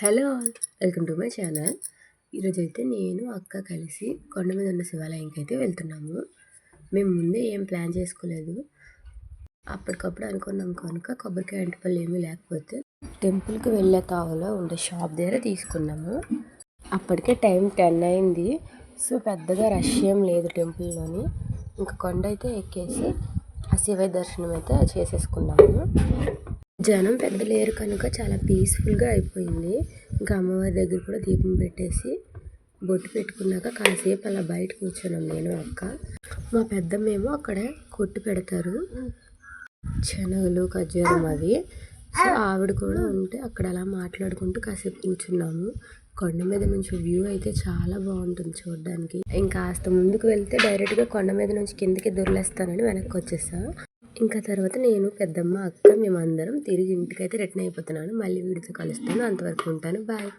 Hello all, welcome to my channel. ఈరోజైతే నేను అక్క కలిసి కొండ మీద ఉన్న శివాలయంకి అయితే వెళ్తున్నాము. మేము ముందే ఏం ప్లాన్ చేసుకోలేదు, అప్పటికప్పుడు అనుకున్నాం కనుక కొబ్బరికాయ అంటిపల్లి ఏమీ లేకపోతే టెంపుల్కి వెళ్ళే తావులో ఉండే షాప్ దగ్గర తీసుకున్నాము. అప్పటికే టైం 10 అయింది. సో పెద్దగా రష్ ఏం లేదు టెంపుల్లోని. ఇంకా కొండ అయితే ఎక్కేసి ఆ శివయ్య దర్శనం అయితే చేసేసుకున్నాము. జనం పెద్ద లేరు కనుక చాలా పీస్ఫుల్గా అయిపోయింది. ఇంకా అమ్మవారి దగ్గర కూడా దీపం పెట్టేసి బొట్టు పెట్టుకున్నాక కాసేపు అలా బయట కూర్చున్నాం నేను అక్క. మా పెద్దమ్మేమో అక్కడే కొట్టు పెడతారు శనగలు ఖర్జూరం అవి. సో ఆవిడ కూడా ఉంటే అక్కడ అలా మాట్లాడుకుంటూ కాసేపు కూర్చున్నాము. కొండ మీద నుంచి వ్యూ అయితే చాలా బాగుంటుంది చూడడానికి. ఇంకా కాస్త ముందుకు వెళ్తే డైరెక్ట్గా కొండ మీద నుంచి కిందకి దొర్లేస్తానని వెనక్కి వచ్చేసా. ఇంకా తర్వాత నేను పెద్దమ్మ అక్క మేమందరం తిరిగి ఇంటికైతే రిటర్న్ అయిపోతున్నాను. మళ్ళీ వీడితో కలుస్తాను. అంతవరకు ఉంటాను. బాయ్.